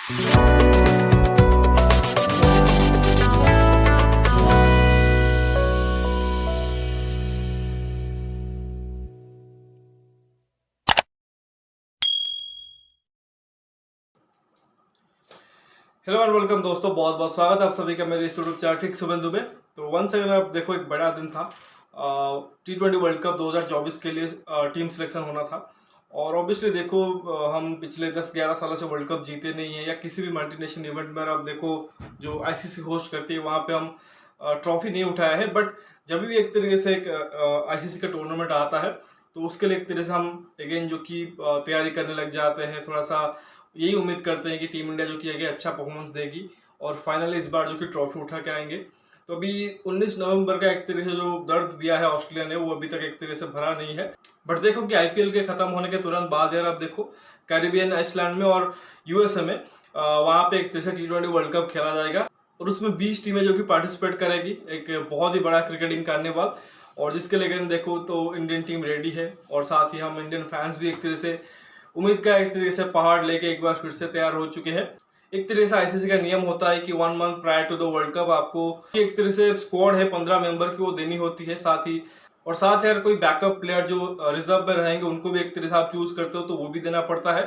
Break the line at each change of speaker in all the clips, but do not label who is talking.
Hello and welcome दोस्तों, बहुत बहुत स्वागत है आप सभी का मेरे यूट्यूब चैनल ठीक शुभेंदु में। तो वंस अगेन आप देखो, एक बड़ा दिन था। T20 वर्ल्ड कप 2024 के लिए टीम सिलेक्शन होना था। और ऑब्वियसली देखो, हम पिछले 10-11 सालों से वर्ल्ड कप जीते नहीं है, या किसी भी मल्टीनेशनल इवेंट में आप देखो जो आईसीसी होस्ट करती है वहाँ पे हम ट्रॉफी नहीं उठाया है। बट जब भी एक तरीके से एक आईसीसी का टूर्नामेंट आता है तो उसके लिए एक तरह से हम अगेन जो कि तैयारी करने लग जाते हैं। थोड़ा सा यही उम्मीद करते हैं कि टीम इंडिया जो कि आगे अच्छा परफॉर्मेंस देगी और फाइनली इस बार जो कि ट्रॉफी उठा के आएंगे। तो अभी 19 नवंबर का एक तरह से जो दर्द दिया है ऑस्ट्रेलिया ने, वो अभी तक एक तरह से भरा नहीं है। बट देखो कि आईपीएल के खत्म होने के तुरंत बाद यार आप देखो कैरिबियन आइसलैंड में और यूएसए में वहां पे एक तरह से T20 वर्ल्ड कप खेला जाएगा। और उसमें 20 टीमें जो कि पार्टिसिपेट करेगी, एक बहुत ही बड़ा क्रिकेटिंग कार्निवल। और जिसके लिए देखो तो इंडियन टीम रेडी है, और साथ ही हम इंडियन फैंस भी एक तरह से उम्मीद का एक तरीके से पहाड़ लेके एक बार फिर से तैयार हो चुके हैं। एक तरह से आईसीसी का नियम होता है कि 1 month prior to the world cup आपको एक तरह से स्क्वाड है 15 मेंबर की, वो देनी होती है। साथ ही अगर कोई बैकअप प्लेयर जो रिजर्व में रहेंगे उनको भी एक तरह से आप चूज करते हो तो वो भी देना पड़ता है।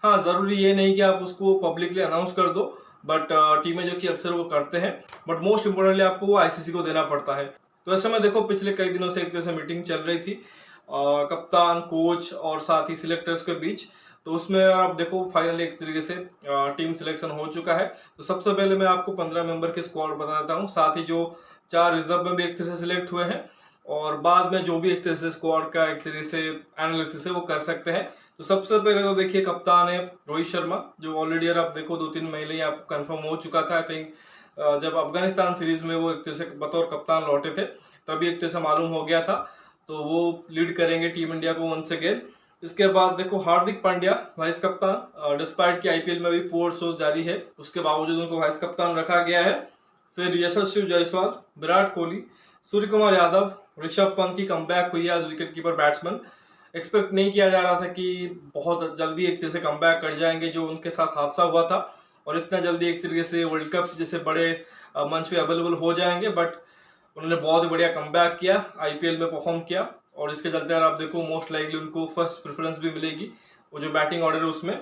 हाँ, जरूरी ये नहीं कि आप उसको पब्लिकली अनाउंस कर दो, बट टीमें जो कि अक्सर वो करते हैं। बट मोस्ट इंपोर्टेंटली आपको वो आईसीसी को देना पड़ता है। तो ऐसे में देखो पिछले कई दिनों से एक तरह से मीटिंग चल रही थी कप्तान, कोच और साथ ही सिलेक्टर्स के बीच। तो उसमें आप देखो फाइनली एक तरीके से टीम सिलेक्शन हो चुका है। तो सबसे पहले मैं आपको 15 मेंबर के स्क्वाड बताता हूँ, साथ ही जो 4 रिजर्व में भी एक तरह से सिलेक्ट हुए हैं, और बाद में जो भी एक तरह से स्क्वाड का एक तरह से एनालिसिस है वो कर सकते हैं। तो सबसे पहले तो देखिए कप्तान है रोहित शर्मा, जो ऑलरेडी आप देखो 2-3 महीने ही आपको कंफर्म हो चुका था। आई थिंक जब अफगानिस्तान सीरीज में वो एक तरह से बतौर कप्तान लौटे थे तभी एक तरह से मालूम हो गया था। तो वो लीड करेंगे टीम इंडिया को वंस अगेन। इसके बाद देखो हार्दिक पांड्या वाइस कप्तान, डिस्पाइट की आईपीएल में भी पोर शो जारी है, उसके बावजूद उनको वाइस कप्तान रखा गया है। फिर यशस्वी जायसवाल, विराट कोहली, सूर्य कुमार यादव, ऋषभ पंत की कमबैक हुई है as wicket keeper batsman. Expect नहीं किया जा रहा था कि बहुत जल्दी एक तरह से कमबैक कर जाएंगे, जो उनके साथ हादसा हुआ था, और इतना जल्दी एक तरीके से वर्ल्ड कप जैसे बड़े मंच पे अवेलेबल हो जाएंगे। बट उन्होंने बहुत ही बढ़िया कमबैक किया, आईपीएल में परफॉर्म किया, और इसके चलते आप देखो मोस्ट लाइकली उनको फर्स्ट प्रेफरेंस भी मिलेगी वो जो बैटिंग ऑर्डर है उसमें।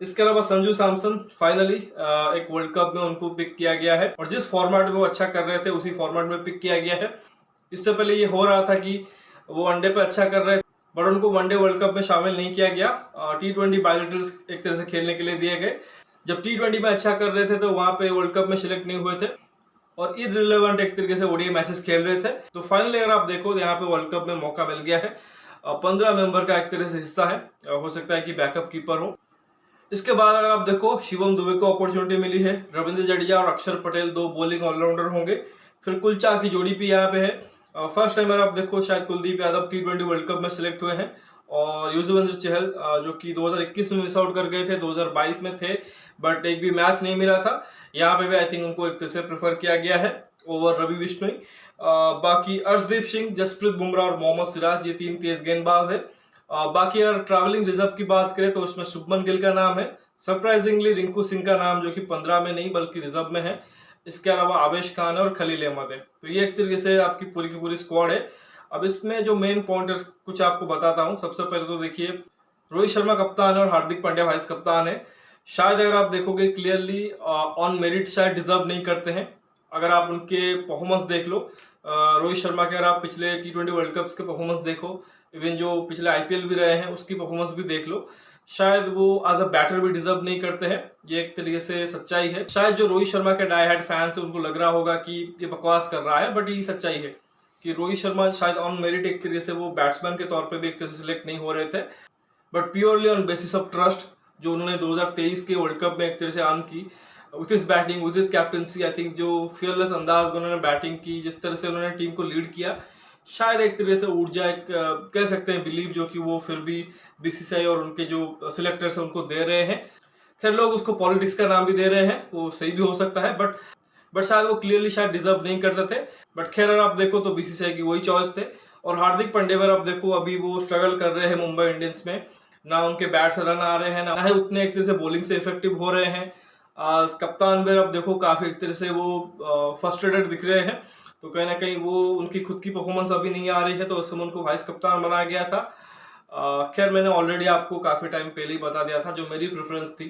इसके अलावा संजू सैमसन फाइनली एक वर्ल्ड कप में उनको पिक किया गया है, और जिस फॉर्मेट में वो अच्छा कर रहे थे उसी फॉर्मेट में पिक किया गया है। इससे पहले ये हो रहा था कि वो वनडे पे अच्छा कर रहे थे बट उनको वनडे वर्ल्ड कप में शामिल नहीं किया गया। T20 बायोलिटल्स एक तरह से खेलने के लिए दिए गए। जब T20 में अच्छा कर रहे थे तो वहां पे वर्ल्ड कप में सिलेक्ट नहीं हुए थे और इररिलेवेंट एक तरीके से ओडीआई मैचेस खेल रहे थे। तो फाइनली अगर आप देखो तो यहाँ पे वर्ल्ड कप में मौका मिल गया है। 15 मेंबर का एक तरह से हिस्सा है, हो सकता है कि बैकअप कीपर हो। इसके बाद अगर आप देखो शिवम दुबे को अपॉर्चुनिटी मिली है, रविंद्र जडेजा और अक्षर पटेल 2 बॉलिंग ऑलराउंडर होंगे। फिर कुलचा की जोड़ी भी यहाँ पे है। फर्स्ट टाइम अगर आप देखो शायद Kuldeep Yadav T20 world cup में सिलेक्ट हुए हैं, और युजवेंद्र चहल जो कि 2021 में मिस आउट कर गए थे, 2022 में थे बट एक भी मैच नहीं मिला था। यहाँ पे भी आई थिंक उनको एक तरह से प्रेफर किया गया है ओवर रवि बिश्नोई। बाकी अर्शदीप सिंह, जसप्रीत बुमराह और मोहम्मद सिराज, ये 3 तेज गेंदबाज है। बाकी अगर ट्रैवलिंग रिजर्व की बात करें तो उसमें शुभमन गिल का नाम है, सरप्राइजिंगली रिंकू सिंह का नाम जो कि 15 में नहीं बल्कि रिजर्व में है। इसके अलावा आवेश खान है और खलील अहमद है। तो ये एक तरीके से आपकी पूरी की पूरी स्क्वाड है। अब इसमें जो मेन पॉइंटर्स कुछ आपको बताता हूँ। सबसे पहले तो देखिए रोहित शर्मा कप्तान है और हार्दिक पांड्या वाइस कप्तान है। शायद अगर आप देखोगे क्लियरली ऑन मेरिट शायद डिजर्व नहीं करते हैं। अगर आप उनके परफॉर्मेंस देख लो, रोहित शर्मा के अगर आप पिछले T20 वर्ल्ड कप के परफॉर्मेंस देखो, इवन जो पिछले आईपीएल भी रहे हैं उसकी परफॉर्मेंस भी देख लो, शायद वो एज अ बैटर भी डिजर्व नहीं करते हैं। ये एक तरीके से सच्चाई है। शायद जो रोहित शर्मा के डाई हार्ड फैंस है उनको लग रहा होगा कि ये बकवास कर रहा है, बट ये सच्चाई है कि रोहित शर्मा शायद ऑन मेरिट एक तरीके से वो बैट्समैन के तौर पे भी एक तरह से सिलेक्ट नहीं हो रहे थे, but purely on basis of trust जो उन्होंने 2023 के वर्ल्ड कप में एक तरह से अर्न की with his batting, with his captaincy. I think जो फियरलेस अंदाज में उन्होंने बैटिंग की, जिस तरह से उन्होंने टीम को लीड किया, शायद एक तरह से ऊर्जा एक कह सकते हैं बिलीव जो कि वो फिर भी बीसीसीआई और उनके जो सिलेक्टर्स हैं उनको दे रहे हैं। खैर लोग उसको पॉलिटिक्स का नाम भी दे रहे हैं, वो सही भी हो सकता है, बट शायद वो क्लियरली शायद डिजर्व नहीं करते थे। बट खैर अगर आप देखो तो बीसीसीआई की वही चॉइस थे। और हार्दिक पांड्या पर आप देखो अभी वो स्ट्रगल कर रहे हैं मुंबई इंडियंस में, ना उनके बैट से रन आ रहे हैं, ना ही उतने एक तरह से बॉलिंग से इफेक्टिव हो रहे हैं। आज कप्तान भी अब देखो काफी एक तरह से वो फ्रस्ट्रेटेड दिख रहे हैं, तो कहीं ना कहीं वो उनकी खुद की परफॉर्मेंस अभी नहीं आ रही है, तो उस समय उनको वाइस कप्तान बनाया गया था। खैर मैंने ऑलरेडी आपको काफी टाइम पहले ही बता दिया था जो मेरी प्रेफरेंस थी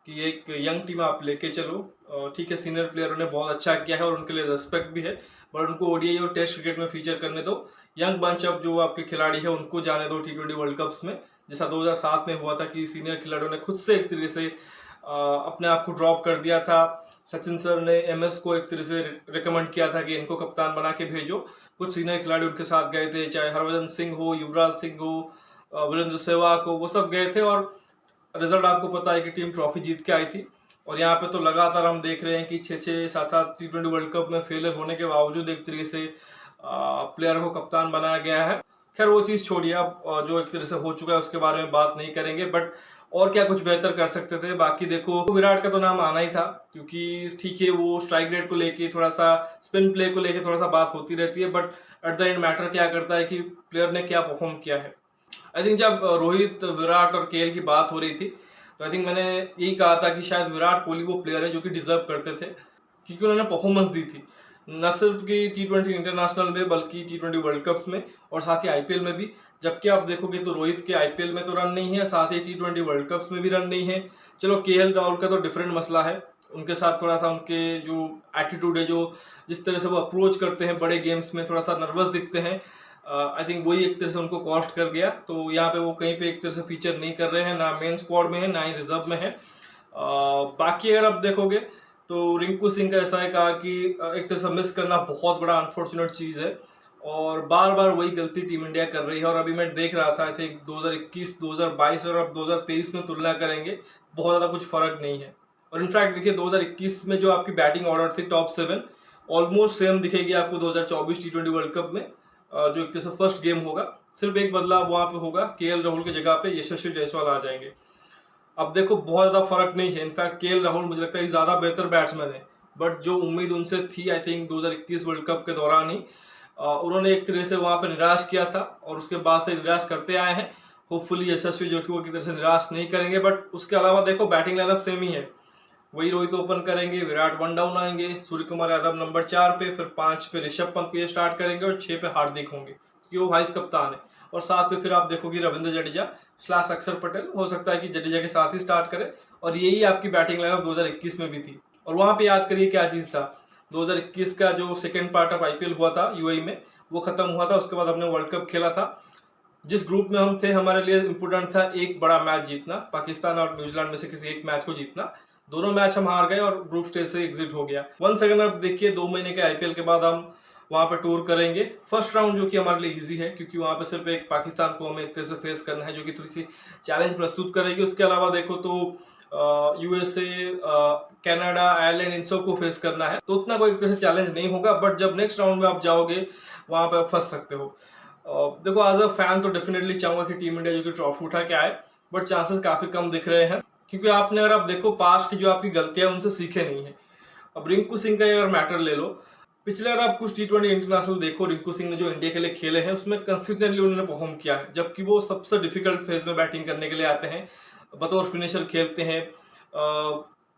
कि एक यंग टीम आप लेके चलो। ठीक है, सीनियर प्लेयरों ने बहुत अच्छा किया है और उनके लिए रेस्पेक्ट भी है, बट उनको ओडीआई और टेस्ट क्रिकेट में फीचर करने दो। यंग बंच ऑफ जो आपके खिलाड़ी है उनको जाने दो T20 वर्ल्ड कप्स में, जैसा 2007 में हुआ था कि सीनियर खिलाड़ियों ने खुद से एक तरीके से अपने आप को ड्रॉप कर दिया था। सचिन सर ने MS को एक तरह से रिकमेंड किया था कि इनको कप्तान बना के भेजो। कुछ सीनियर खिलाड़ी उनके साथ गए थे, चाहे हरभजन सिंह हो, युवराज सिंह हो, वीरेंद्र सहवाग हो, वो सब गए थे और रिजल्ट आपको पता है कि टीम ट्रॉफी जीत के आई थी। और यहाँ पे तो लगातार हम देख रहे हैं कि 6-6, 7-7 T20 वर्ल्ड कप में फेलियर होने के बावजूद एक तरीके से प्लेयर को कप्तान बनाया गया है। खैर वो चीज छोड़िए, अब जो एक तरह से हो चुका है उसके बारे में बात नहीं करेंगे, बट और क्या कुछ बेहतर कर सकते थे। बाकी देखो विराट का तो नाम आना ही था, क्योंकि ठीक है वो स्ट्राइक रेट को लेके थोड़ा सा, स्पिन प्ले को लेके थोड़ा सा बात होती रहती है, but at the end matter क्या करता है कि प्लेयर ने क्या परफॉर्म किया है। आई थिंक जब रोहित, विराट और केएल की बात हो रही थी तो आई थिंक मैंने यही कहा था कि शायद विराट कोहली वो प्लेयर है जो कि डिजर्व करते थे, क्योंकि उन्होंने परफॉर्मेंस दी थी न सिर्फ कि T20 इंटरनेशनल में बल्कि T20 वर्ल्ड कप्स में और साथ ही आईपीएल में भी। जबकि आप देखोगे तो रोहित के आईपीएल में तो रन नहीं है, साथ ही T20 वर्ल्ड कप्स में भी रन नहीं है। चलो केएल राहुल का तो डिफरेंट मसला है, उनके साथ थोड़ा सा उनके जो एटीट्यूड है, जो जिस तरह से वो अप्रोच करते हैं बड़े गेम्स में, थोड़ा सा नर्वस दिखते हैं। आई थिंक वही एक तरह से उनको कॉस्ट कर गया, तो यहाँ पे वो कहीं पे एक तरह से फीचर नहीं कर रहे हैं, ना मेन स्क्वाड में है ना ही रिजर्व में है। बाकी अगर आप देखोगे तो रिंकू सिंह का ऐसा है कहा कि एक तरह से मिस करना बहुत बड़ा अनफॉर्चुनेट चीज है और बार बार वही गलती टीम इंडिया कर रही है। और अभी मैं देख रहा था आई थिंक 2021, 2022 और अब 2023 में तुलना करेंगे, बहुत ज्यादा कुछ फर्क नहीं है। और इनफैक्ट देखिए 2021 में जो आपकी बैटिंग ऑर्डर थी टॉप 7 ऑलमोस्ट सेम दिखेगी आपको 2024 T20 वर्ल्ड कप में। जो एक तरह से फर्स्ट गेम होगा, सिर्फ एक बदलाव वहां पे होगा, केएल राहुल की जगह पे यशस्वी जायसवाल आ जाएंगे। अब देखो बहुत ज्यादा फर्क नहीं है, इनफैक्ट केएल राहुल मुझे लगता है ज्यादा बेहतर बैट्समैन है, बट जो उम्मीद उनसे थी आई थिंक 2021 वर्ल्ड कप के दौरान ही उन्होंने एक तरह से वहां पे निराश किया था और उसके बाद से निराश करते आए हैं। होपफुली यशस्वी जो कि वो की तरह से निराश नहीं करेंगे, बट उसके अलावा देखो बैटिंग लाइनअप सेम ही है, वही रोहित ओपन करेंगे, विराट 1 डाउन आएंगे, सूर्य कुमार यादव नंबर 4 पे, फिर 5 पे ऋषभ पंत को ये स्टार्ट करेंगे और 6 पे हार्दिक होंगे क्योंकि वो वाइस कप्तान है। और 7 पे फिर आप देखोगे रविंद्र जडेजा / अक्षर पटेल, हो सकता है कि जडेजा के साथ ही स्टार्ट करे। और यही आपकी बैटिंग लाइनअप 2021 में भी थी। और वहां पे याद करिए क्या चीज था, 2021 का जो सेकेंड पार्ट ऑफ आईपीएल हुआ था यूएई में, वो खत्म हुआ था, उसके बाद हमने वर्ल्ड कप खेला था। जिस ग्रुप में हम थे हमारे लिए इंपोर्टेंट था एक बड़ा मैच जीतना, पाकिस्तान और न्यूजीलैंड में से किसी एक मैच को जीतना। दोनों मैच हम हार गए और ग्रुप स्टेज से एग्जिट हो गया। वंस अगेन आप देखिए 2 महीने के आईपीएल के बाद हम वहां पे टूर करेंगे। फर्स्ट राउंड जो कि हमारे लिए इजी है, क्योंकि वहां पे सिर्फ एक पाकिस्तान को हमें एक तरह से फेस करना है जो कि थोड़ी सी चैलेंज प्रस्तुत करेगी। उसके अलावा देखो तो यूएसए, कनाडा, आयरलैंड, इन सब को फेस करना है, तो उतना कोई एक तरह से चैलेंज नहीं होगा। बट जब नेक्स्ट राउंड में आप जाओगे वहां पे आप फंस सकते हो। देखो एज अ फैन तो डेफिनेटली चाहूंगा कि टीम इंडिया जो कि ट्रॉफी उठा के आए, बट चांसेस काफी कम दिख रहे हैं, क्योंकि आपने अगर आप देखो पास्ट की जो आपकी गलतियां उनसे सीखे नहीं है। अब रिंकू सिंह का अगर मैटर ले लो, पिछले अगर आप कुछ T20 इंटरनेशनल देखो, रिंकू सिंह ने जो इंडिया के लिए खेले हैं उसमें कंसिस्टेंटली उन्होंने परफॉर्म किया है, जबकि वो सबसे डिफिकल्ट फेज में बैटिंग करने के लिए आते हैं, बतौर फिनिशर खेलते हैं।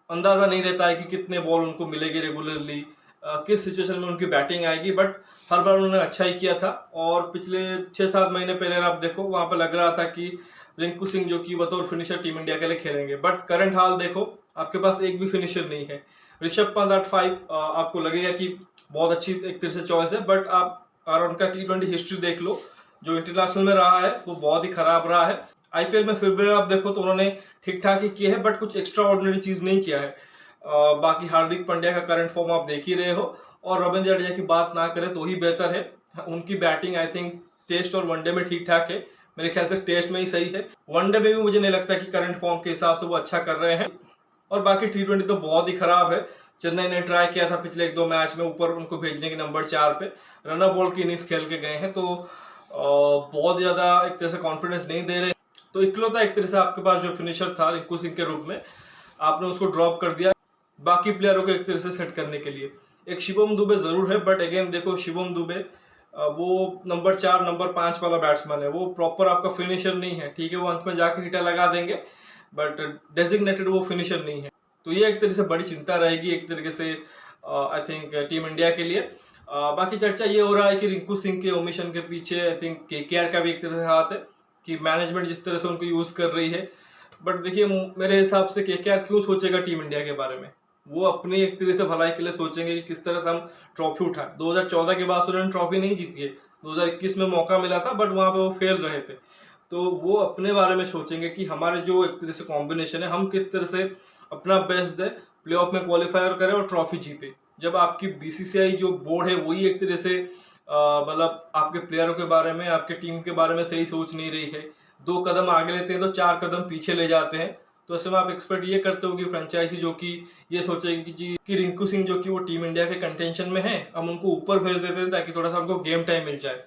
अंदाजा नहीं रहता है कि कितने बॉल उनको मिलेगी रेगुलरली, किस सिचुएशन में उनकी बैटिंग आएगी, बट हर बार उन्होंने अच्छा ही किया था। और पिछले 6-7 महीने पहले अगर आप देखो वहां पर लग रहा था कि रिंकू सिंह जो कि बतौर फिनिशर टीम इंडिया के लिए खेलेंगे, बट करंट हाल देखो आपके पास एक भी फिनिशर नहीं है। ऋषभ पंत एट 5 आपको लगेगा कि बहुत अच्छी एक तरह से चॉइस है, बट आप और उनका T20 हिस्ट्री देख लो, जो इंटरनेशनल में रहा है वो बहुत ही खराब रहा है। आईपीएल में फिर भी आप देखो तो उन्होंने ठीक ठाक ही किए हैं, बट कुछ एक्स्ट्रा ऑर्डिनरी चीज नहीं किया है। बाकी हार्दिक पांड्या का करंट फॉर्म आप देख ही रहे हो, और रविंद्र जडेजा की बात ना करें तो ही बेहतर है। उनकी बैटिंग आई थिंक टेस्ट और वनडे में ठीक ठाक है, मेरे ख्याल से टेस्ट में ही सही है, वनडे में भी मुझे नहीं लगता कि करंट फॉर्म के हिसाब से वो अच्छा कर रहे हैं। और बाकी T20 तो बहुत ही खराब है। चेन्नई ने ट्राई किया था पिछले 1-2 मैच में ऊपर उनको भेजने के नंबर 4 पे, रनर बॉल की इनिंग्स खेल के गए हैं, तो बहुत ज्यादा एक तरह से कॉन्फिडेंस नहीं दे रहे। तो इकलौता एक तरह से आपके पास जो फिनिशर था रिंकू सिंह के रूप में, आपने उसको ड्रॉप कर दिया बाकी प्लेयरों को एक तरह से सेट करने के लिए। एक शिवम दुबे जरूर है, बट अगेन देखो शिवम दुबे वो नंबर 4, नंबर 5 वाला बैट्समैन है, वो प्रॉपर आपका फिनिशर नहीं है। ठीक है वो अंत में जाके हिटर लगा देंगे, बट डेजिग्नेटेड वो फिनिशर नहीं है। तो ये एक तरीके से बड़ी चिंता रहेगी एक तरीके से आई थिंक टीम इंडिया के लिए। बाकी चर्चा ये हो रहा है कि रिंकू सिंह के ओमिशन के पीछे आई थिंक केकेआर का भी एक तरह से हाथ है कि मैनेजमेंट जिस तरह से उनको यूज कर रही है। बट देखिए मेरे हिसाब से केकेआर क्यों सोचेगा टीम इंडिया के बारे में, वो अपनी एक तरह से भलाई के लिए सोचेंगे कि किस तरह से हम ट्रॉफी उठाएं। 2014 के बाद उन्होंने ट्रॉफी नहीं जीती है, 2021 में मौका मिला था बट वहां पे वो फेल रहे थे। तो वो अपने बारे में सोचेंगे कि हमारे जो एक तरह से कॉम्बिनेशन है हम किस तरह से अपना बेस्ट दे, प्लेऑफ में क्वालिफायर करें और ट्रॉफी जीते। जब आपकी बीसीसीआई जो बोर्ड है वही एक तरह से मतलब आपके प्लेयरों के बारे में, आपके टीम के बारे में सही सोच नहीं रही है, 2 कदम आगे लेते हैं तो 4 कदम पीछे ले जाते हैं, तो ऐसे में आप एक्सपेक्ट ये करते हो कि फ्रेंचाइजी जो कि ये सोचेगी कि जी कि रिंकू सिंह जो कि वो टीम इंडिया के कंटेंशन में है, हम उनको ऊपर भेज देते हैं ताकि थोड़ा सा उनको गेम टाइम मिल जाए।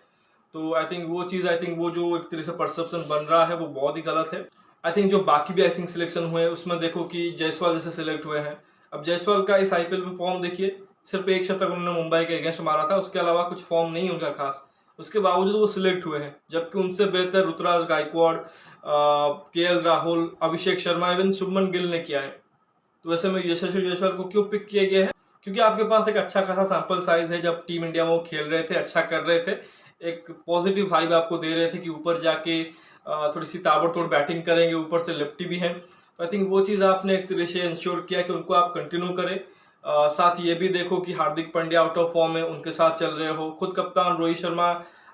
तो आई थिंक वो जो एक तरह से परसेप्शन बन रहा है वो बहुत ही गलत है। आई थिंक जो बाकी भी आई थिंक सिलेक्शन हुए उसमें देखो कि जायसवाल जैसे सिलेक्ट हुए हैं। अब जायसवाल का इस आईपीएल में फॉर्म देखिए, सिर्फ 1 शतक उन्होंने मुंबई के अगेंस्ट मारा था, उसके अलावा कुछ फॉर्म नहीं उनका खास, उसके बावजूद वो सिलेक्ट हुए हैं। जबकि उनसे बेहतर ऋतुराज गायकवाड़, केएल राहुल, अभिषेक शर्मा, इवन शुभमन गिल ने किया है। तो वैसे में यशस्वी जायसवाल को क्यों पिक किया गया है, क्योंकि आपके पास एक अच्छा खासा सैंपल साइज है। जब टीम इंडिया में वो खेल रहे थे, अच्छा कर रहे थे, एक पॉजिटिव वाइब आपको दे रहे थे कि ऊपर जाके थोड़ी सी ताबड़तोड़ बैटिंग करेंगे, ऊपर से लेफ्टी भी है। तो आई थिंक वो चीज़ आपने एक तरह से इंश्योर किया कि उनको आप कंटिन्यू करें। साथ ये भी देखो कि Hardik Pandya out of form है, उनके साथ चल रहे हो। खुद कप्तान Rohit Sharma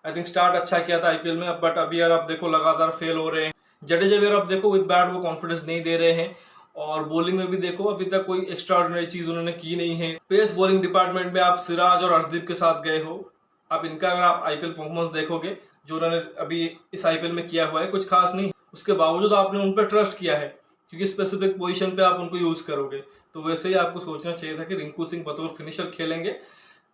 I think start अच्छा किया था आईपीएल में, बट अभी यार आप देखो लगातार फेल हो रहे हैं। जडेजा भी आप देखो विद बैट वो कॉन्फिडेंस नहीं दे रहे हैं, और बॉलिंग में भी देखो अभी तक कोई एक्स्ट्राऑर्डिनरी चीज उन्होंने की नहीं है। पेस बॉलिंग डिपार्टमेंट में आप सिराज और अर्शदीप के साथ गए हो। अब इनका अगर आप आईपीएल परफॉर्मेंस देखोगे जो उन्होंने अभी इस आईपीएल में किया हुआ है, कुछ खास नहीं, उसके बावजूद आपने उन पर ट्रस्ट किया है क्योंकि स्पेसिफिक पोजीशन पे आप उनको यूज करोगे। तो वैसे ही आपको सोचना चाहिए था कि रिंकू सिंह बतौर फिनिशर खेलेंगे।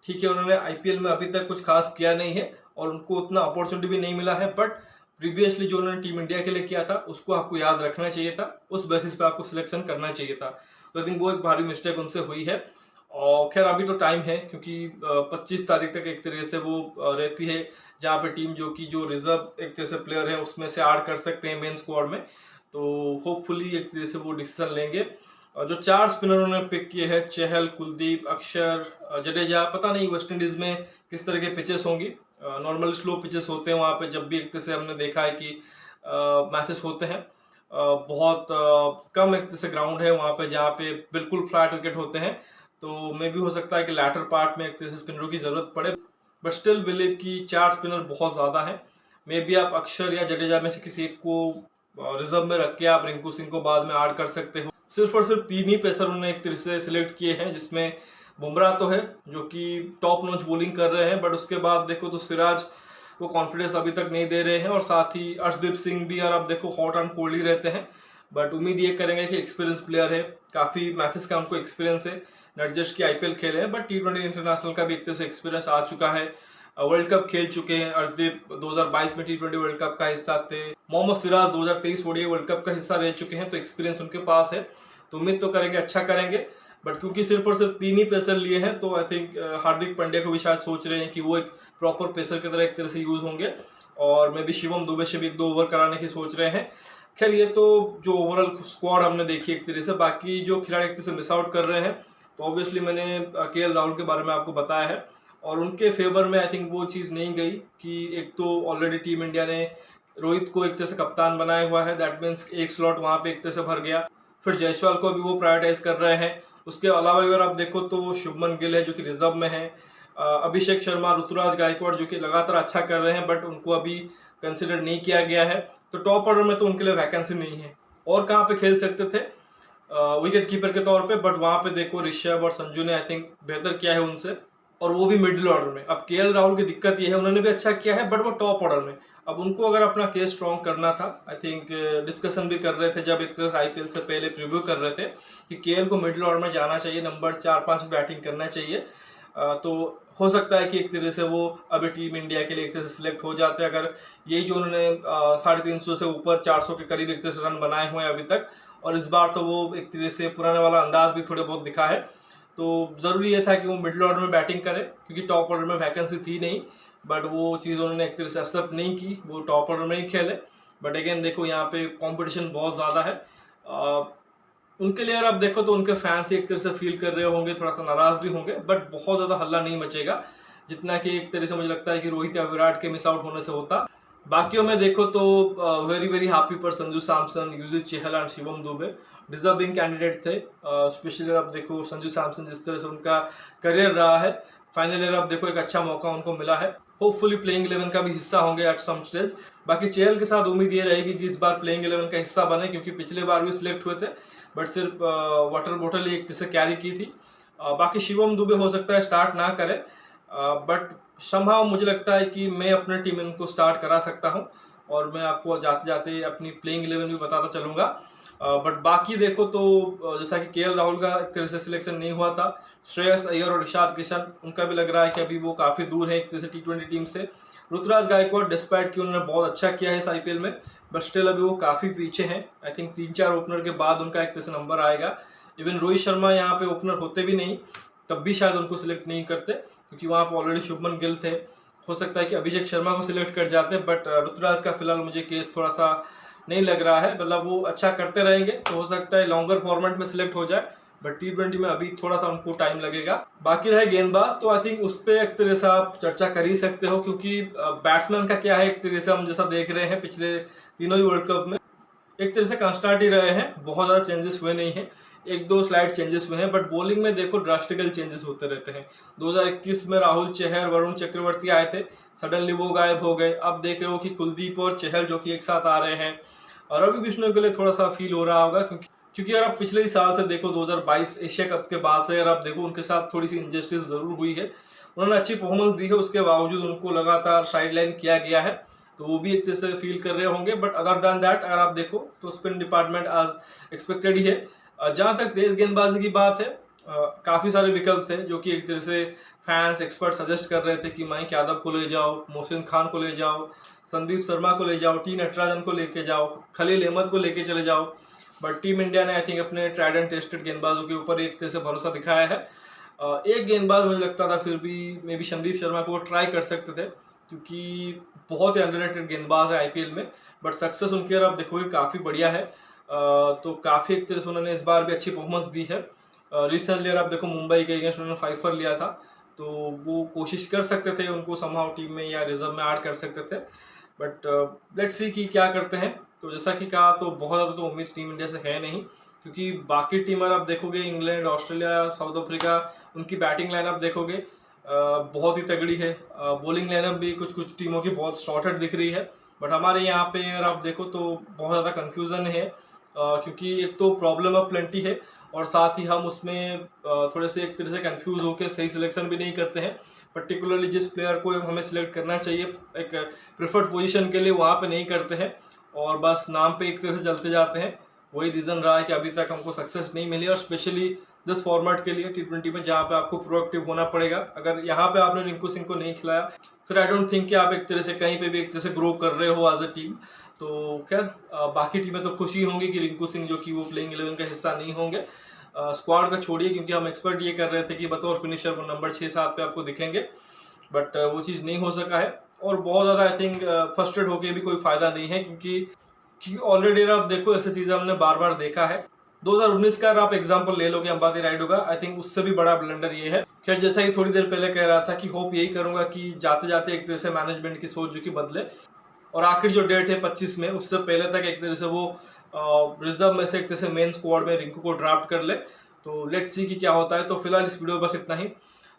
ठीक है, उन्होंने आईपीएल में अभी तक कुछ खास किया नहीं है और उनको उतना अपॉर्चुनिटी भी नहीं मिला है, बट प्रीवियसली जो उन्होंने टीम इंडिया के लिए किया था उसको आपको याद रखना चाहिए था, उस बेसिस पे आपको सिलेक्शन करना चाहिए था। तो आई थिंक वो एक भारी मिस्टेक उनसे हुई है। और खैर अभी तो टाइम है क्योंकि 25 तारीख तक एक तरीके से वो रहती है जहाँ पे टीम जो रिजर्व एक तरह से प्लेयर है उसमें से ऐड कर सकते हैं मेन स्क्वाड में। तो होपफुली एक तरह से वो डिसीजन लेंगे। और जो 4 स्पिनर उन्होंने पिक किए हैं, चहल, कुलदीप, अक्षर, जडेजा, पता नहीं वेस्ट इंडीज में किस तरह के पिचेस होंगी। नॉर्मल स्लो पिचेस होते हैं वहाँ पे, जब भी एक तरह से हमने देखा है कि मैचेस होते हैं। बहुत कम एक तरह से ग्राउंड है वहाँ पे जहाँ पे बिल्कुल फ्लैट विकेट होते हैं। तो मे भी हो सकता है कि लैटर पार्ट में एक तरह से स्पिनरों की जरूरत पड़े, बट स्टिल बिलीव कि 4 स्पिनर बहुत ज्यादा है। मे बी आप अक्षर या जडेजा में से किसी एक को रिजर्व में रख के आप रिंकू सिंह को बाद में ऐड कर सकते हो। सिर्फ और सिर्फ 3 ही पेसर उन्होंने एक तरह से सिलेक्ट किए हैं, जिसमें बुमराह तो है जो कि टॉप नॉच बॉलिंग कर रहे हैं, बट उसके बाद देखो तो सिराज वो कॉन्फिडेंस अभी तक नहीं दे रहे हैं, और साथ ही अर्शदीप सिंह भी यार आप देखो हॉट एंड कोल्ड ही रहते हैं। बट उम्मीद ये करेंगे कि एक्सपीरियंस प्लेयर है, काफी मैचेस का उनको एक्सपीरियंस है, नॉट जस्ट की आईपीएल खेले हैं बट T20 इंटरनेशनल का भी एक तरह से एक्सपीरियंस आ चुका है। वर्ल्ड कप खेल चुके हैं अर्शदीप, 2022 में T20 वर्ल्ड कप का हिस्सा थे। Mohammed Siraj 2023 ODI world cup का हिस्सा रह चुके हैं, तो एक्सपीरियंस उनके पास है। तो उम्मीद तो करेंगे अच्छा करेंगे, बट क्योंकि सिर्फ और सिर्फ 3 ही पेसर लिए हैं तो आई थिंक हार्दिक पांड्या को भी शायद सोच रहे हैं कि वो एक प्रॉपर पेसर की तरह एक तरह से यूज होंगे, और मे बी शिवम दुबे से भी 1-2 ओवर कराने की सोच रहे हैं। खैर ये तो जो ओवरऑल स्क्वाड हमने देखी एक तरह से, बाकी जो खिलाड़ी एक तरह से मिस आउट कर रहे हैं, तो ऑब्वियसली मैंने केएल राहुल के बारे में आपको बताया है, और उनके फेवर में आई थिंक वो चीज़ नहीं गई कि एक तो ऑलरेडी टीम इंडिया ने रोहित को एक तरह से कप्तान बनाया हुआ है, दैट मीन्स एक स्लॉट वहाँ पे एक तरह से भर गया। फिर जायसवाल को भी वो प्रायोरिटाइज कर रहे हैं। उसके अलावा अगर आप देखो तो शुभमन गिल है जो कि रिजर्व में है, अभिषेक शर्मा, ऋतुराज गायकवाड़ जो कि लगातार अच्छा कर रहे हैं, बट उनको अभी कंसिडर नहीं किया गया है। तो टॉप ऑर्डर में तो उनके लिए वैकेंसी नहीं है, और कहाँ पे खेल सकते थे विकेट कीपर के तौर पे, बट वहां पे देखो ऋषभ और संजू ने आई थिंक बेहतर किया है उनसे, और वो भी मिडिल ऑर्डर में। अब केएल राहुल की दिक्कत ये है, उन्होंने भी अच्छा किया है बट वो टॉप ऑर्डर में। अब उनको अगर अपना केस स्ट्रॉन्ग करना था, आई थिंक डिस्कशन भी कर रहे थे जब एक तरह से आईपीएल से पहले प्रीव्यू कर रहे थे कि केएल को मिडिल ऑर्डर में जाना चाहिए, नंबर 4-5 बैटिंग करना चाहिए। तो हो सकता है कि एक तरह से वो अभी टीम इंडिया के लिए एक तरह से सिलेक्ट हो जाते हैं, अगर यही जो उन्होंने 350 से ऊपर 400 के करीब एक तरह से रन बनाए हुए हैं अभी तक, और इस बार तो वो एक तरह से पुराने वाला अंदाज भी थोड़े बहुत दिखा है। तो जरूरी ये था कि वो मिडिल ऑर्डर में बैटिंग करे क्योंकि टॉप ऑर्डर में वैकेंसी थी नहीं, बट वो चीज़ उन्होंने एक तरह से एक्सेप्ट नहीं की, वो टॉप ऑर्डर में ही खेले। बट अगेन देखो यहाँ पे कंपटीशन बहुत ज़्यादा है। उनके लिए अगर आप देखो तो उनके फैंस एक तरह से फील कर रहे होंगे, थोड़ा सा नाराज भी होंगे, बट बहुत ज्यादा हल्ला नहीं मचेगा जितना कि एक तरह से मुझे लगता है कि रोहित या विराट के मिस आउट होने से होता। बाकियों में देखो तो वेरी वेरी हैप्पी पर Sanju Samson, Yuzvendra Chahal and Shivam Dube deserving candidate थे। स्पेशली अगर आप देखो संजू सैमसन जिस तरह से उनका करियर रहा है, फाइनली अगर आप देखो एक अच्छा मौका उनको मिला है, होपफुली प्लेइंग 11 का भी हिस्सा होंगे एट सम स्टेज। बाकी चहल के साथ उम्मीद ये रहेगी कि इस बार प्लेइंग 11 का हिस्सा बने, क्योंकि पिछले बार भी सिलेक्ट हुए थे बट सिर्फ वाटर बोतल ही एक से कैरी की थी। बाकी शिवम दुबे हो सकता है स्टार्ट ना करे, बट समहाउ मुझे लगता है कि मैं अपने टीम में उनको स्टार्ट करा सकता हूं, और मैं आपको जाते जाते अपनी प्लेइंग 11 भी बताता चलूंगा। बट बाकी देखो तो जैसा कि केएल राहुल का एक तरह से सिलेक्शन नहीं हुआ था, श्रेयस अय्यर और ईशान किशन उनका भी लग रहा है कि अभी वो काफी दूर है एक तरह से T20 टीम से। ऋतुराज गायकवाड़ डिस्पाइट कि उन्होंने बहुत अच्छा किया है इस आईपीएल में, बट स्टिल अभी वो काफी पीछे हैं। आई थिंक 3-4 ओपनर के बाद उनका एक तरह से नंबर आएगा। इवन रोहित शर्मा यहाँ पे ओपनर होते भी नहीं तब भी शायद उनको सिलेक्ट नहीं करते, क्योंकि वहां पर ऑलरेडी शुभमन गिल थे। हो सकता है कि अभिषेक शर्मा को सिलेक्ट कर जाते, बट ऋतुराज का फिलहाल मुझे केस थोड़ा सा नहीं लग रहा है, मतलब वो अच्छा करते रहेंगे तो हो सकता है लॉन्गर फॉर्मेट में सिलेक्ट हो जाए, बट T20 में अभी थोड़ा सा उनको टाइम लगेगा। बाकी रहे गेंदबाज, तो आई थिंक उस पर एक तरह से आप चर्चा कर ही सकते हो, क्योंकि बैट्समैन का क्या है, एक तरह से हम जैसा देख रहे हैं पिछले तीनों ही वर्ल्ड कप में एक तरह से कंस्टेंट ही रहे हैं, बहुत ज्यादा चेंजेस हुए नहीं है, एक दो स्लाइड चेंजेस हुए हैं, बट बॉलिंग में देखो ड्रास्टिकल चेंजेस होते रहते हैं। 2021 में राहुल चहर, वरुण चक्रवर्ती आए थे, सडनली वो गायब हो गए। अब देख रहे हो कि कुलदीप और चहल जो कि एक साथ आ रहे हैं, और रवि बिश्नोई के लिए थोड़ा सा फील हो रहा होगा, क्योंकि अगर आप पिछले ही साल से देखो 2022 एशिया कप के बाद से अगर आप देखो उनके साथ थोड़ी सी इंजस्टिस जरूर हुई है। उन्होंने अच्छी परफॉर्मेंस दी है, उसके बावजूद उनको लगातार साइडलाइन किया गया है, तो वो भी एक तरह से फील कर रहे होंगे। बट अदर देन दैट अगर आप देखो तो स्पिन डिपार्टमेंट आज एक्सपेक्टेड ही है। जहां तक तेज गेंदबाजी की बात है, काफी सारे विकल्प थे जो कि एक तरह से फैंस एक्सपर्ट सजेस्ट कर रहे थे कि मयंक यादव को ले जाओ, मोहसिन खान को ले जाओ, संदीप शर्मा को ले जाओ, टी नटराजन को लेके जाओ, खलील अहमद को लेके चले जाओ, बट टीम इंडिया ने आई थिंक अपने ट्राइड एंड टेस्टेड गेंदबाजों के ऊपर एक तरह से भरोसा दिखाया है। एक गेंदबाज मुझे लगता था फिर भी मे बी संदीप शर्मा को वो ट्राई कर सकते थे, क्योंकि बहुत ही अंडररेटेड गेंदबाज है आईपीएल में, बट सक्सेस उनकी अगर आप देखोगे काफी बढ़िया है। तो काफी एक तरह से उन्होंने इस बार भी अच्छी परफॉर्मेंस दी है। रिसेंटली अगर आप देखो मुंबई के अगेंस्ट उन्होंने 5 लिया था, तो वो कोशिश कर सकते थे उनको समहाउ टीम में या रिजर्व में ऐड कर सकते थे, बट लेट्स सी कि क्या करते हैं। तो जैसा कि कहा, तो बहुत ज़्यादा तो उम्मीद टीम इंडिया से है नहीं, क्योंकि बाकी टीम अगर आप देखोगे इंग्लैंड, ऑस्ट्रेलिया, साउथ अफ्रीका, उनकी बैटिंग लाइनअप देखोगे बहुत ही तगड़ी है। बॉलिंग लाइनअप भी कुछ कुछ टीमों की बहुत शॉर्टेड दिख रही है, बट हमारे यहाँ पे अगर आप देखो तो बहुत ज़्यादा कन्फ्यूज़न है, क्योंकि एक तो प्रॉब्लम ऑफ प्लेंटी है, और साथ ही हम उसमें थोड़े से एक तरह से कंफ्यूज होकर सही सिलेक्शन भी नहीं करते हैं। पर्टिकुलरली जिस प्लेयर को हमें सिलेक्ट करना चाहिए एक प्रेफर्ड पोजीशन के लिए, वहाँ पे नहीं करते हैं, और बस नाम पे एक तरह से चलते जाते हैं। वही रीज़न रहा है कि अभी तक हमको सक्सेस नहीं मिली, और स्पेशली दिस फॉर्मेट के लिए T20 में, जहाँ पे आपको प्रोएक्टिव होना पड़ेगा। अगर यहाँ पे आपने रिंकू सिंह को नहीं खिलाया, फिर आई डोंट थिंक कि आप एक तरह से कहीं पे भी एक तरह से ग्रो कर रहे हो एज अ टीम। तो खैर बाकी टीमें तो खुशी होंगी कि रिंकू सिंह जो कि वो प्लेइंग 11 का हिस्सा नहीं होंगे। स्क्वाड का छोड़िए, क्योंकि हम एक्सपर्ट ये कर रहे थे कि बतौर फिनिशर वो नंबर 6-7 पे आपको दिखेंगे, बट वो चीज़ नहीं हो सका है, और बहुत ज़्यादा आई थिंक फ्रस्ट्रेट होके भी कोई फायदा नहीं है, क्योंकि ऑलरेडी आप देखो ऐसी चीज़ें हमने बार बार देखा है। 2019 का आप एग्जांपल ले लोगे अंबाती रायडू का, आई थिंक उससे भी बड़ा ब्लंडर ये है। खैर जैसा कि थोड़ी देर पहले कह रहा था कि होप यही करूंगा कि जाते जाते एक तरह से मैनेजमेंट की सोच जो कि बदले, और आखिर जो डेट है 25 में, उससे पहले तक एक तरह से वो रिजर्व में से एक तरह से मेन स्क्वाड में रिंकू को ड्राफ्ट कर ले। तो लेट्स सी कि क्या होता है। तो फिलहाल इस वीडियो में बस इतना ही।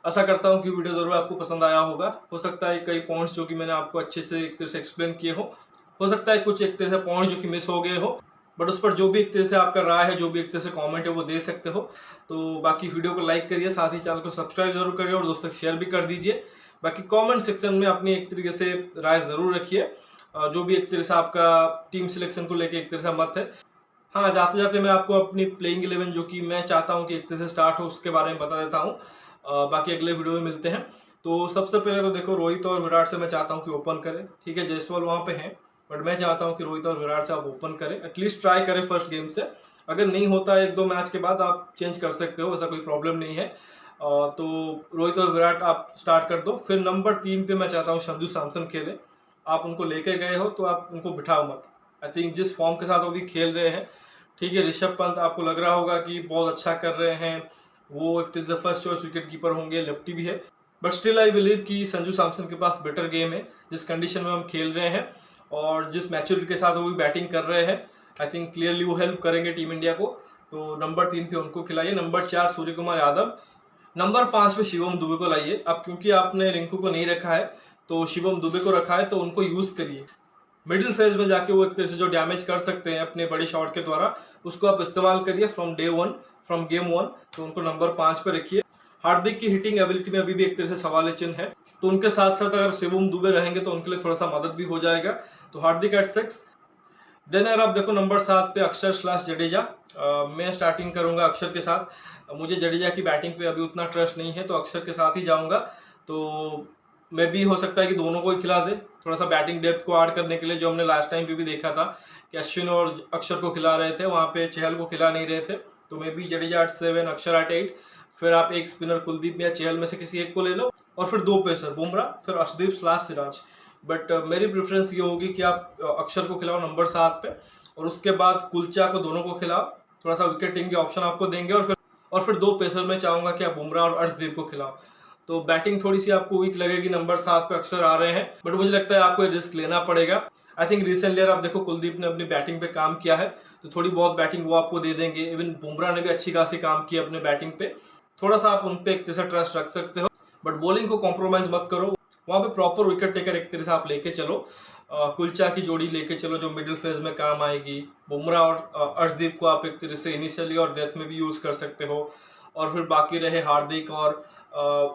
आशा करता हूँ कि वीडियो जरूर आपको पसंद आया होगा। हो सकता है कई पॉइंट्स जो कि मैंने आपको अच्छे से एक तरह से एक्सप्लेन किए हो सकता है कुछ एक तरह से पॉइंट जो कि मिस हो गए हो, बट उस पर जो भी एक तरह से आपका राय है, जो भी एक तरह से कमेंट है, वो दे सकते हो। तो बाकी वीडियो को लाइक करिए, साथ ही चैनल को सब्सक्राइब जरूर करिए, और दोस्तों शेयर भी कर दीजिए। बाकी कमेंट सेक्शन में अपनी एक तरीके से राय जरूर रखिए, जो भी एक तरह से आपका टीम सिलेक्शन को लेकर एक तरह से मत है। हाँ, जाते जाते मैं आपको अपनी प्लेइंग 11 जो कि मैं चाहता हूँ कि एक तरह से स्टार्ट हो, उसके बारे में बता देता हूँ। बाकी अगले वीडियो में मिलते हैं। तो सबसे पहले तो देखो, रोहित और विराट से मैं चाहता हूँ कि ओपन करें, ठीक है। जायसवाल वहाँ पे हैं, बट मैं चाहता हूँ कि रोहित और विराट से आप ओपन करें, एटलीस्ट ट्राई करें फर्स्ट गेम से। अगर नहीं होता है 1-2 मैच के बाद, आप चेंज कर सकते हो, ऐसा कोई प्रॉब्लम नहीं है। तो रोहित और विराट आप स्टार्ट कर दो। फिर नंबर 3 पे मैं चाहता हूँ संजू सैमसन खेले। आप उनको लेके गए हो तो आप उनको बिठाओ मत। आई थिंक जिस फॉर्म के साथ वो भी खेल रहे हैं, ठीक है, ऋषभ पंत आपको लग रहा होगा कि बहुत अच्छा कर रहे हैं, वो एक तरह से फर्स्ट चॉइस विकेट कीपर होंगे, लेफ्टी भी है, बट स्टिल आई बिलीव कि संजू सैमसन के पास बेटर गेम है। जिस कंडीशन में हम खेल रहे हैं और जिस मैच्योरिटी के साथ वो भी बैटिंग कर रहे हैं, आई थिंक क्लियरली वो हेल्प करेंगे टीम इंडिया को। तो नंबर 3 पे उनको खिलाइए, नंबर 4 सूर्य कुमार यादव, नंबर 5 पे शिवम दुबे को लाइए। अब क्योंकि आपने रिंकू को नहीं रखा है तो शिवम दुबे को रखा है, तो उनको यूज करिए। मिडिल फेज में जाके वो एक तरह से जो डैमेज कर सकते हैं अपने बड़े शॉट के द्वारा, उसको आप इस्तेमाल करिए फ्रॉम गेम 1। तो उनको नंबर 5 पे रखिए। हार्दिक की हिटिंग एबिलिटी में अभी भी एक तरह से सवाल चिन्ह है, तो उनके साथ साथ अगर शिवम दुबे रहेंगे तो उनके लिए थोड़ा सा मदद भी हो जाएगा। तो हार्दिक एट 6। देन अगर आप देखो नंबर 7 पे अक्षर/जडेजा। मैं स्टार्टिंग करूंगा अक्षर के साथ। मुझे जडेजा की बैटिंग पे अभी उतना ट्रस्ट नहीं है, तो अक्षर के साथ ही जाऊंगा। तो मे भी हो सकता है कि दोनों को ही खिला दे, थोड़ा सा बैटिंग डेप्थ को ऐड करने के लिए, जो हमने लास्ट टाइम पे भी देखा था कि अश्विन और अक्षर को खिला रहे थे, वहां पे चहल को खिला नहीं रहे थे। तो मे बी जडेजा एट 7, अक्षर एट 8, फिर आप एक स्पिनर कुलदीप या चहल में से किसी एक को ले लो, और फिर 2 पेसर बुमराह फिर अर्शदीप/सिराज। बट मेरी प्रेफरेंस ये होगी कि आप अक्षर को खिलाओ नंबर 7 पे, और उसके बाद कुलचा को दोनों को खिलाओ, थोड़ा सा विकेटिंग के ऑप्शन आपको देंगे, और फिर 2 पेसर में चाहूंगा कि आप बुमराह और अर्शदीप को खिलाओ। तो बैटिंग थोड़ी सी आपको वीक लगेगी, नंबर 7 पे अक्षर आ रहे हैं, बट मुझे लगता है आपको रिस्क लेना पड़ेगा। आई थिंक रिसेंटली आप देखो कुलदीप ने अपनी बैटिंग पे काम किया है, तो थोड़ी बहुत बैटिंग वो आपको दे देंगे। इवन बुमराह ने भी अच्छी खासी काम किया अपने बैटिंग पे, थोड़ा सा आप उन पे एक तरह से ट्रस्ट रख सकते हो, बट बॉलिंग को कॉम्प्रोमाइज मत करो। वहां पे प्रॉपर विकेट टेकर एक तरह से आप लेके चलो। कुलचा की जोड़ी लेके चलो जो मिडिल फेज में काम आएगी। बुमराह और अर्शदीप को आप एक तरह से इनिशियली और डेथ में भी यूज कर सकते हो, और फिर बाकी रहे हार्दिक और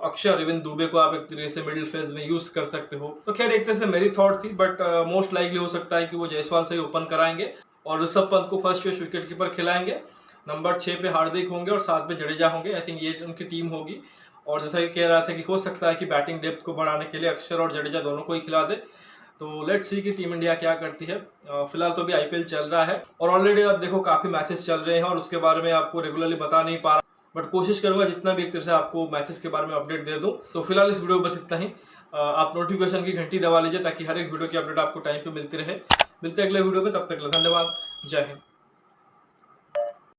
अक्षर, इवन दुबे को आप एक तरह से मिडिल फेज में यूज कर सकते हो। तो खैर एक तरह से मेरी थॉट थी, बट मोस्ट लाइकली हो सकता है कि वो जायसवाल से ही ओपन कराएंगे और ऋषभ पंत को फर्स्ट चॉइस विकेट कीपर खिलाएंगे। नंबर 6 पे हार्दिक होंगे और 7 पे जडेजा होंगे। आई थिंक ये उनकी टीम होगी। और जैसा कि कह रहा था कि हो सकता है कि बैटिंग डेप्थ को बढ़ाने के लिए अक्षर और जडेजा दोनों को ही खिला दे। तो लेट्स सी कि टीम इंडिया क्या करती है। फिलहाल तो भी आईपीएल चल रहा है और ऑलरेडी आप देखो काफी मैचेस चल रहे हैं, और उसके बारे में आपको रेगुलरली बता नहीं पा रहा, बट कोशिश करूंगा जितना भी एक तरह से आपको मैचेस के बारे में अपडेट दे दूं। तो फिलहाल इस वीडियो में बस इतना ही। आप नोटिफिकेशन की घंटी दबा लीजिए ताकि हर एक वीडियो की अपडेट आपको टाइम पे मिलती रहे। मिलते हैं अगले वीडियो में, तब तक के लिए धन्यवाद। जय हिंद।